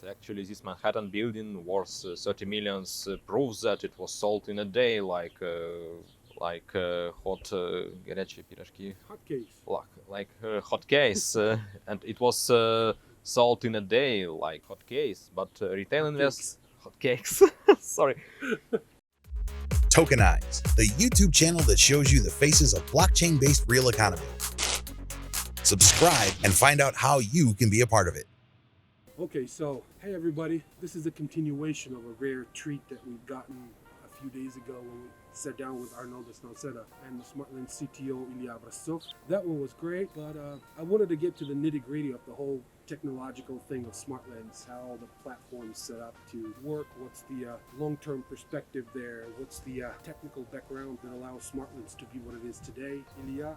Actually, this Manhattan building worth 30 millions proves that it was sold in a day, like hot горячие пирожки, Hotcakes. like hot case, and it was sold in a day like hot case. But retail investors, hot cakes. Sorry. Tokenize, the YouTube channel that shows you the faces of blockchain-based real economy. Subscribe and find out how you can be a part of it. Okay, so hey everybody, this is a continuation of a rare treat that we've gotten a few days ago when we sat down with Arnoldas Nalceda and the Smartlands CTO Ilia Obraztsov. That one was great, but I wanted to get to the nitty-gritty of the whole technological thing of Smartlands, how the platform's set up to work, what's the long-term perspective there, what's the technical background that allows Smartlands to be what it is today. Ilia,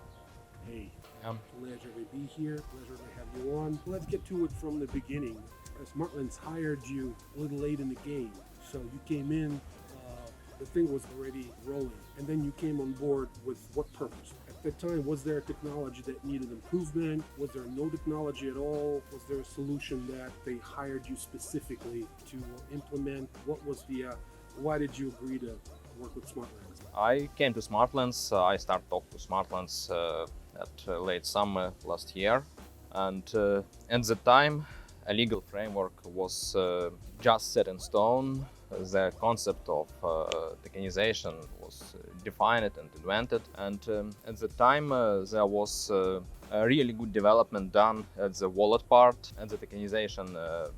hey, pleasure to be here, pleasure to have you on. Let's get to it from the beginning. Smartlands hired you a little late in the game, so you came in, the thing was already rolling, and then you came on board with what purpose? At that time, was there a technology that needed improvement? Was there no technology at all? Was there a solution that they hired you specifically to implement? What was the, why did you agree to work with Smartlands? I came to Smartlands. I started off to Smartlands at late summer last year, and at the time, a legal framework was just set in stone. The concept of tokenization was defined and invented, and at the time there was a really good development done at the wallet part and the tokenization,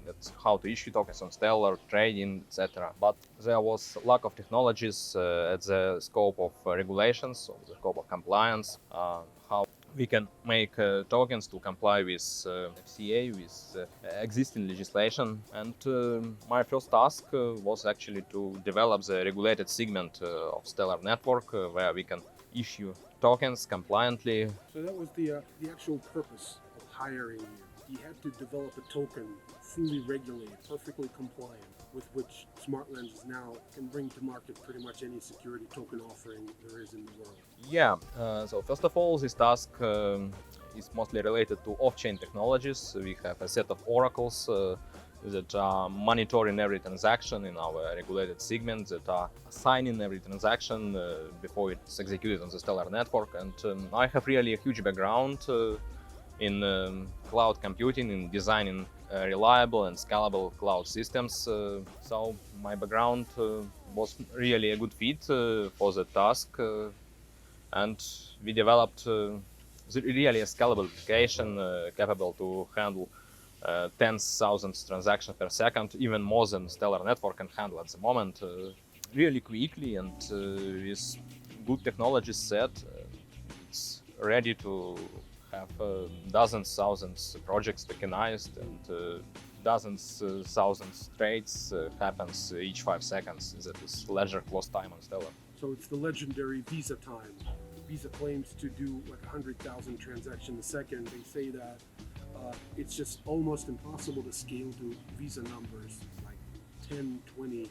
that's how to issue tokens on Stellar, trading, etc. But there was lack of technologies at the scope of regulations, or the scope of compliance, how we can make tokens to comply with FCA, with existing legislation. And my first task was actually to develop the regulated segment of Stellar network, where we can issue tokens compliantly. So that was the actual purpose of hiring you. You had to develop a token fully regulated, perfectly compliant, with which Smartlands is now can bring to market pretty much any security token offering there is in the world. Yeah, so first of all, this task is mostly related to off-chain technologies. We have a set of oracles that are monitoring every transaction in our regulated segment, that are assigning every transaction before it's executed on the Stellar network. And I have really a huge background in cloud computing, in designing reliable and scalable cloud systems. So my background was really a good fit for the task. And we developed really a scalable application capable to handle tens of thousands of transactions per second, even more than Stellar network can handle at the moment, really quickly, and with good technology set, it's ready to have dozens, thousands of projects tokenized, and dozens, thousands trades happens each 5 seconds. That is ledger close time on Stellar. So it's the legendary Visa time. Visa claims to do like 100,000 transactions a second. They say that it's just almost impossible to scale to Visa numbers like 10, 20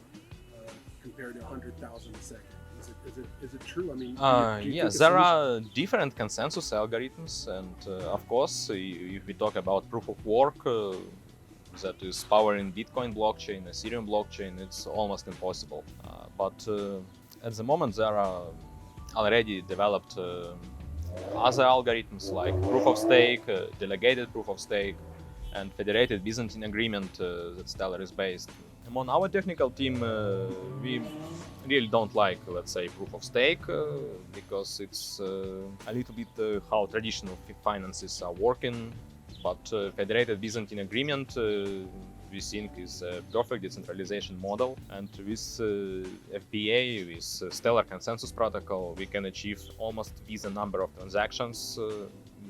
compared to 100,000 a second. Is it true? I mean, do you yes, there are different consensus algorithms, and of course, if we talk about proof of work that is powering Bitcoin blockchain, Ethereum blockchain, it's almost impossible. But at the moment, there are already developed other algorithms like proof of stake, delegated proof of stake, and federated Byzantine agreement that Stellar is based. Among our technical team, we really don't like, let's say, proof of stake because it's a little bit how traditional finances are working. But federated Byzantine agreement we think is a perfect decentralization model, and with FBA, with Stellar Consensus Protocol, we can achieve almost Visa number of transactions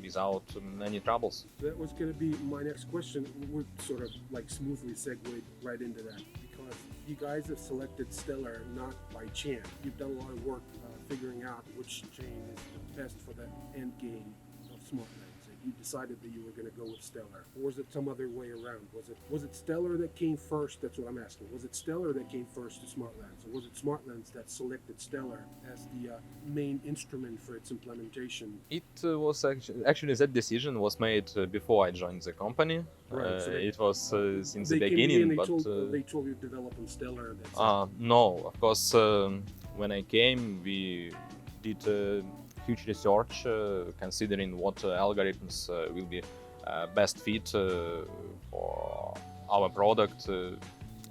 without any troubles. That was going to be my next question. We're sort of like smoothly segued right into that, because you guys have selected Stellar not by chance. You've done a lot of work figuring out which chain is the best for the end game of Smartlands. you decided that you were going to go with Stellar, or was it some other way around? Was it Stellar that came first? That's what I'm asking. Was it Stellar that came first to Smartlands, or was it Smartlands that selected Stellar as the main instrument for its implementation? It was actually that decision was made before I joined the company. Right, so It was since the They came beginning, in, they but told you to develop in Stellar. That's it. no, of course, when I came, we did huge research considering what algorithms will be best fit for our product.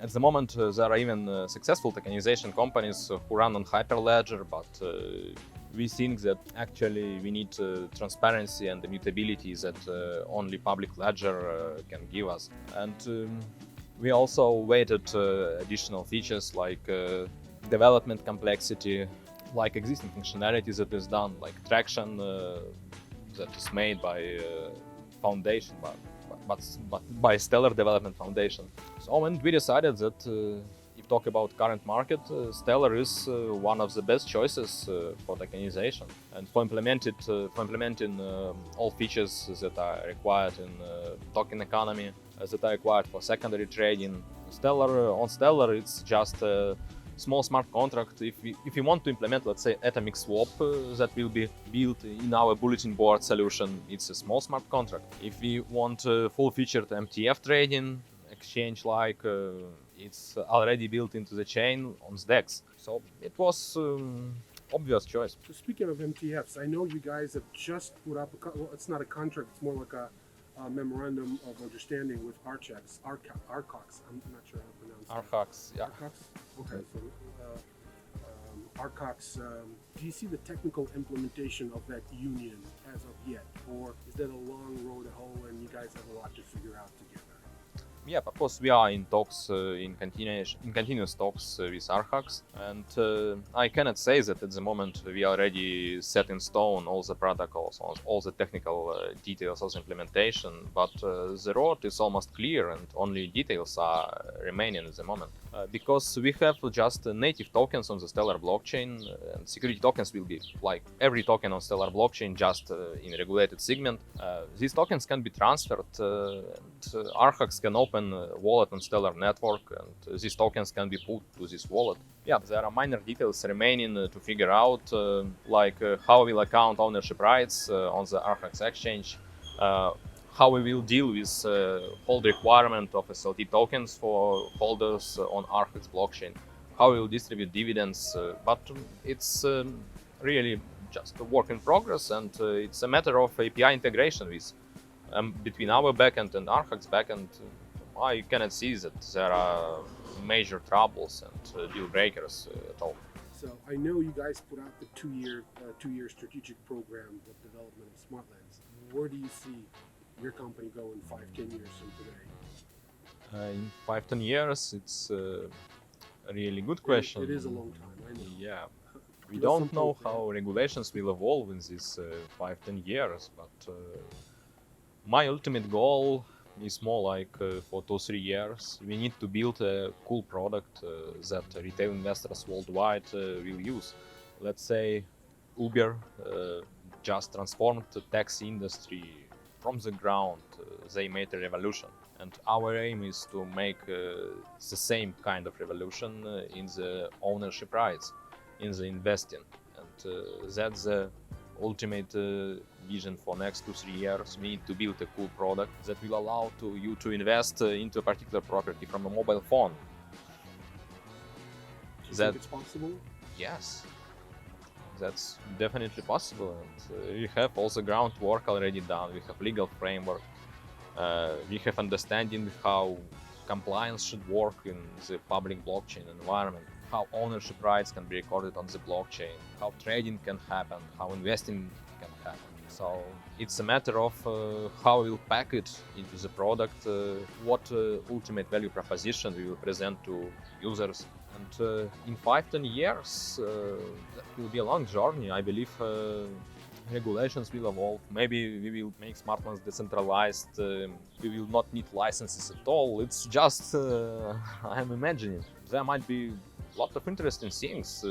At the moment, there are even successful tokenization companies who run on Hyperledger, but we think that actually we need transparency and immutability that only public ledger can give us. And we also weighted additional features like development complexity, like existing functionality that is done, like traction that is made by foundation, but by Stellar Development Foundation. So, and we decided that if talk about current market, Stellar is one of the best choices for tokenization and for implementing all features that are required in token economy, that are required for secondary trading. On Stellar, it's just a small smart contract. If we want to implement, let's say, atomic swap that will be built in our bulletin board solution, it's a small smart contract. If we want full-featured MTF trading, exchange like it's already built into the chain on DEX. So it was obvious choice. So speaking of MTFs, I know you guys have just put up well, it's not a contract, it's more like a memorandum of understanding with Arcox. I'm not sure how to pronounce it. Arcox, yeah. Arcox? Okay, so Arcox, do you see the technical implementation of that union as of yet? Or is that a long road to hoe and you guys have a lot to figure out together? Yeah, of course, we are in talks, in continuous talks with Arcox, and I cannot say that at the moment we already set in stone all the protocols, all the technical details of the implementation, but the road is almost clear and only details are remaining at the moment. Because we have just native tokens on the Stellar blockchain, and security tokens will be like every token on Stellar blockchain, just in a regulated segment. These tokens can be transferred, and Arcox can open a wallet on Stellar network, and these tokens can be put to this wallet. Yeah, there are minor details remaining to figure out, like how we will account ownership rights on the Arcox exchange, how we will deal with hold requirement of SLT tokens for holders on Arcox blockchain, how we will distribute dividends, but it's really just a work in progress, and it's a matter of API integration with between our backend and Arcox backend. I cannot see that there are major troubles and deal breakers at all. So I know you guys put out the two-year strategic program of development of Smartlands. Where do you see your company go in 5-10 years from today? In 5-10 years, it's a really good question. It is a long time, I know. Yeah, we Give us don't some know hope, how regulations will evolve in these 5-10 years, but my ultimate goal is more like for 2-3 years. We need to build a cool product that retail investors worldwide will use. Let's say Uber just transformed the taxi industry from the ground. They made a revolution, and our aim is to make the same kind of revolution in the ownership rights, in the investing, and that's the ultimate vision for next 2-3 years. We need to build a cool product that will allow you to invest into a particular property from a mobile phone. Do you think it's possible? Yes, that's definitely possible, and we have all the groundwork already done. We have legal framework, we have understanding how compliance should work in the public blockchain environment, how ownership rights can be recorded on the blockchain, how trading can happen, how investing can happen. So it's a matter of how we'll pack it into the product, what ultimate value proposition we will present to users. And in 5-10 years, that will be a long journey. I believe regulations will evolve. Maybe we will make Smartlands decentralized. We will not need licenses at all. It's just, I'm imagining. There might be a lot of interesting things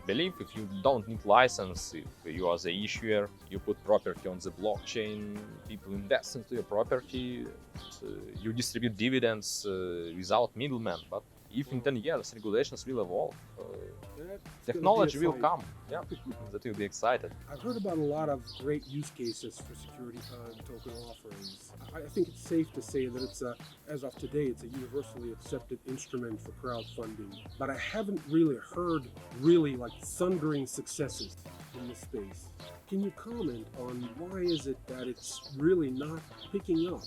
believe if you don't need license, if you are the issuer, you put property on the blockchain, people invest into your property, you distribute dividends without middlemen. But if in 10 years regulations will evolve, technology will come. Yeah, that will be excited. I've heard about a lot of great use cases for security token offerings. I think it's safe to say that it's as of today, it's a universally accepted instrument for crowdfunding. But I haven't really heard like thundering successes in this space. Can you comment on why is it that it's really not picking up?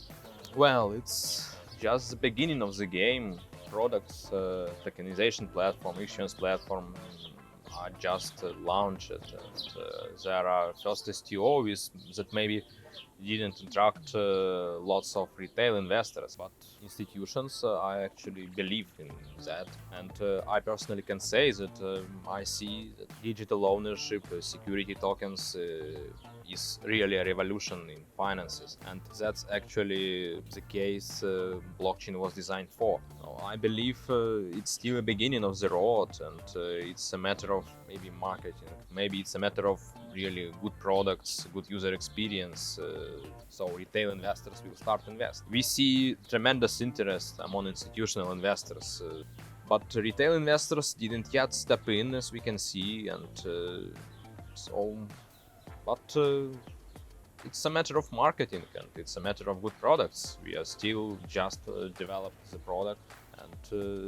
Well, it's just the beginning of the game. Products, tokenization platform, issuance platform are just launched. And, there are first STOs that maybe didn't attract lots of retail investors, but institutions, I actually believe in that. And I personally can say that I see that digital ownership, security tokens is really a revolution in finances, and that's actually the case blockchain was designed for. I believe it's still a beginning of the road, and it's a matter of maybe marketing, maybe it's a matter of really good products, good user experience, so retail investors will start to invest. We see tremendous interest among institutional investors, but retail investors didn't yet step in, as we can see, and but it's a matter of marketing, and it's a matter of good products. We are still just developed the product, and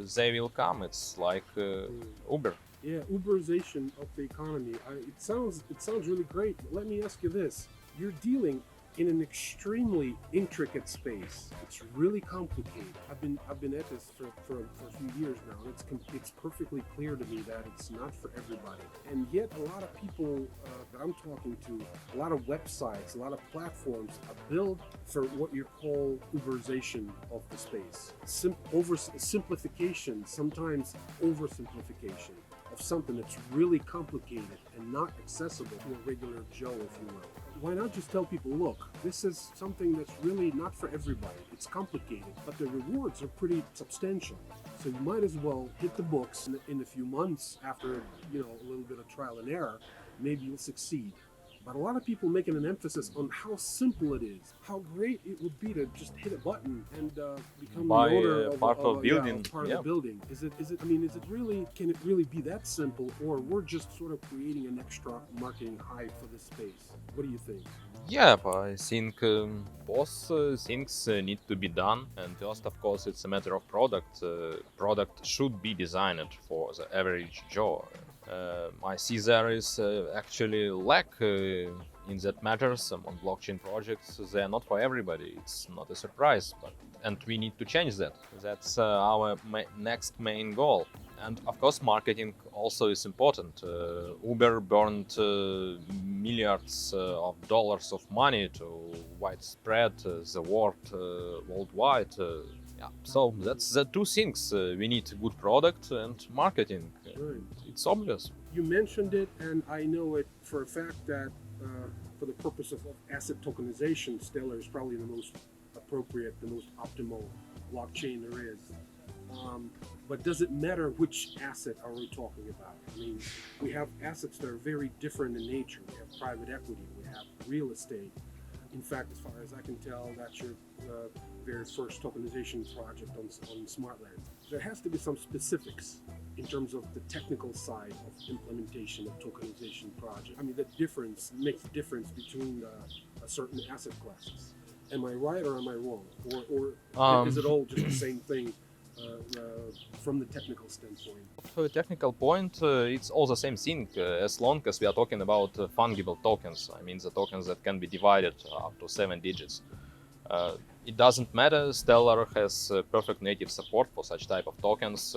they will come. It's like Uber. Yeah, Uberization of the economy. It sounds really great. But let me ask you this: you're dealing in an extremely intricate space. It's really complicated. I've been at this for a few years now, and it's perfectly clear to me that it's not for everybody. And yet, a lot of people that I'm talking to, a lot of websites, a lot of platforms are built for what you call Uberization of the space. Simplification, sometimes oversimplification of something that's really complicated and not accessible to a regular Joe, if you will. Why not just tell people, look, this is something that's really not for everybody. It's complicated, but the rewards are pretty substantial. So you might as well hit the books in a few months after, a little bit of trial and error. Maybe you'll succeed. But a lot of people making an emphasis on how simple it is, how great it would be to just hit a button and become the owner of part of building. Part of the building. Is it? I mean, can it really be that simple, or we're just sort of creating an extra marketing hype for this space? What do you think? Yeah, I think both things need to be done, and first, of course, it's a matter of product. Product should be designed for the average Joe. I see there is actually lack in that matters among blockchain projects. They are not for everybody. It's not a surprise, and we need to change that. That's our next main goal. And of course, marketing also is important. Uber burned milliards of dollars of money to widespread the word worldwide. So that's the two things. We need good product and marketing. Right. It's obvious. You mentioned it, and I know it for a fact that for the purpose of asset tokenization, Stellar is probably the most appropriate, the most optimal blockchain there is. But does it matter which asset are we talking about? I mean, we have assets that are very different in nature. We have private equity, we have real estate. In fact, as far as I can tell, that's your very first tokenization project on Smartlands. There has to be some specifics in terms of the technical side of implementation of tokenization project. I mean, the difference makes difference between certain asset classes. Am I right or am I wrong? Or is it all just the same thing from the technical standpoint? From a technical point, it's all the same thing as long as we are talking about fungible tokens. I mean, the tokens that can be divided up to 7 digits. It doesn't matter. Stellar has perfect native support for such type of tokens,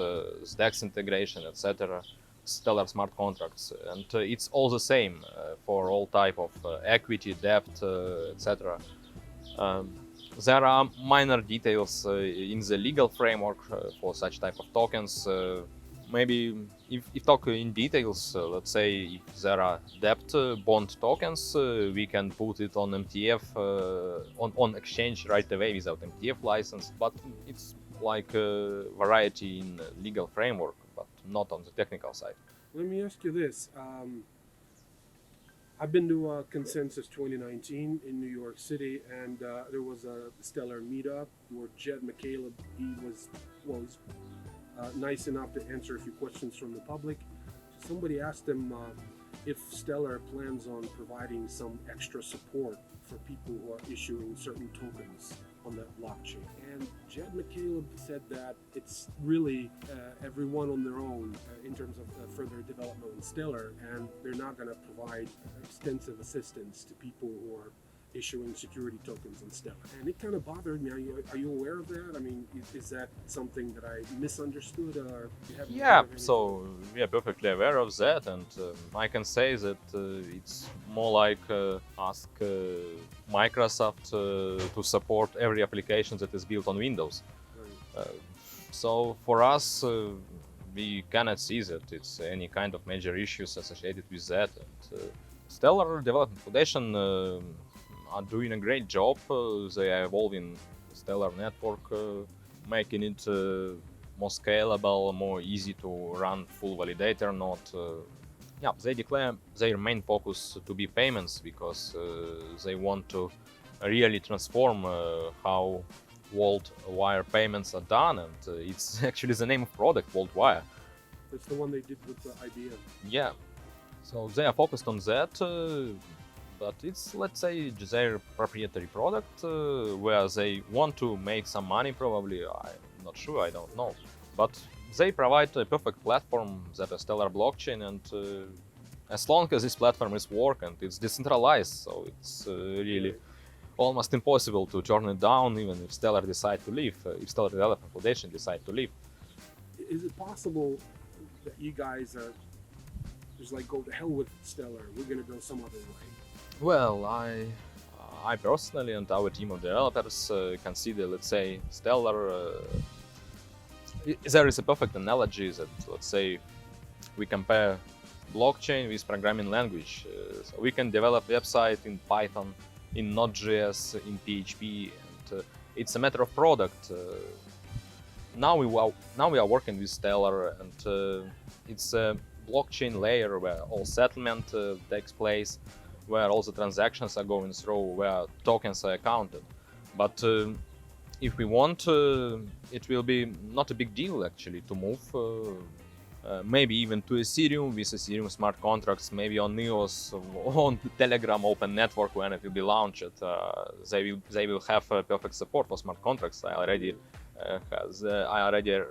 DEX integration, etc. Stellar smart contracts, and it's all the same for all type of equity, debt, etc. There are minor details in the legal framework for such type of tokens. Maybe if talk in details, let's say if there are debt bond tokens, we can put it on MTF, on exchange right away without MTF license, but it's like a variety in legal framework, but not on the technical side. Let me ask you this. I've been to Consensus 2019 in New York City, and there was a stellar meetup where Jed McCaleb, he's nice enough to answer a few questions from the public. Somebody asked him if Stellar plans on providing some extra support for people who are issuing certain tokens on that blockchain. And Jed McCaleb said that it's really everyone on their own in terms of further development in Stellar, and they're not going to provide extensive assistance to people who are issuing security tokens on Stellar. And it kind of bothered me. Are you aware of that? I mean, is that something that I misunderstood, or you haven't? Yeah, so we are perfectly aware of that, and I can say that it's more like ask Microsoft to support every application that is built on Windows. Right. So for us, we cannot see that it's any kind of major issues associated with that. And Stellar Development Foundation are doing a great job. They are evolving Stellar network, making it more scalable, more easy to run full validator node. They declare their main focus to be payments because they want to really transform how Vault Wire payments are done, and it's actually the name of product, Vault Wire. That's the one they did with the IBM. Yeah, so they are focused on that, but it's, let's say, their proprietary product where they want to make some money, probably. I'm not sure, I don't know. But they provide a perfect platform that is Stellar blockchain, and as long as this platform is working and it's decentralized, so it's really almost impossible to turn it down, even if Stellar decide to leave, if Stellar Development Foundation decide to leave. Is it possible that you guys are just like, go to hell with Stellar, we're going to go some other way? Well, I personally and our team of developers consider, let's say, Stellar. There is a perfect analogy that, let's say, we compare blockchain with programming language. So we can develop website in Python, in Node.js, in PHP, and it's a matter of product. Now we are working with Stellar, and it's a blockchain layer where all settlement takes place, where all the transactions are going through, where tokens are accounted. But if we want, it will be not a big deal actually to move, maybe even to Ethereum with Ethereum smart contracts, maybe on EOS, on Telegram open network when it will be launched. They will have perfect support for smart contracts. I already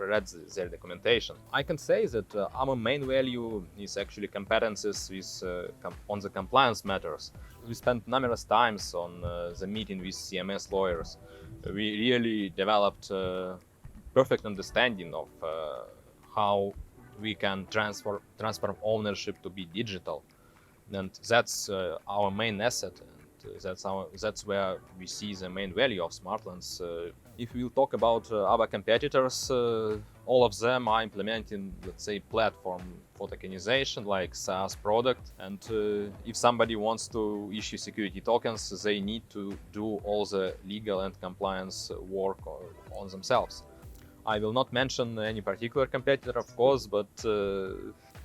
read their documentation. I can say that our main value is actually competencies with on the compliance matters. We spent numerous times on the meeting with CMS lawyers. We really developed perfect understanding of how we can transfer ownership to be digital, and that's our main asset. That's where we see the main value of Smartlands. If we'll talk about our competitors, all of them are implementing, let's say, platform for tokenization, like SaaS product. And if somebody wants to issue security tokens, they need to do all the legal and compliance work on themselves. I will not mention any particular competitor, of course, but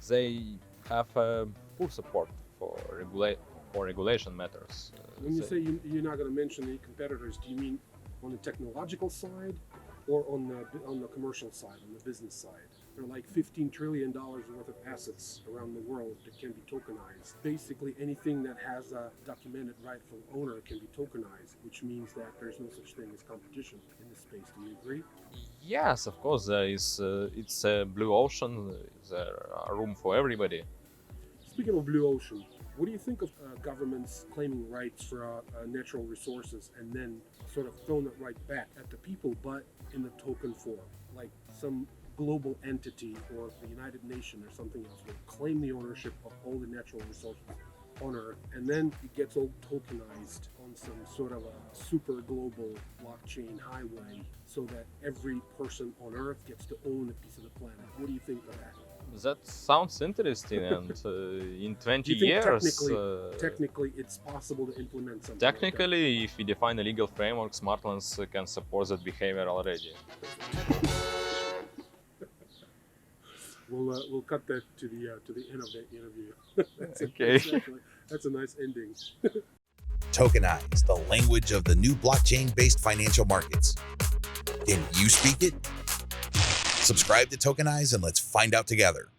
they have full support for regulation matters. When you say you're not going to mention any competitors, do you mean on the technological side or on the commercial side, on the business side? There are like $15 trillion worth of assets around the world that can be tokenized. Basically, anything that has a documented rightful owner can be tokenized, which means that there's no such thing as competition in this space. Do you agree? Yes, of course. There is. It's a blue ocean. There are room for everybody. Speaking of blue ocean, what do you think of governments claiming rights for natural resources and then sort of throwing it right back at the people, but in the token form? Like some global entity or the United Nations or something else will claim the ownership of all the natural resources on Earth, and then it gets all tokenized on some sort of a super global blockchain highway so that every person on Earth gets to own a piece of the planet. What do you think of that? That sounds interesting, and in 20 Do you think years... technically it's possible to implement something Technically, if we define a legal framework, Smartlands can support that behavior already. We'll cut that to the end of the interview. Okay. That's a nice ending. Tokenize, the language of the new blockchain-based financial markets. Can you speak it? Subscribe to Tokenize and let's find out together.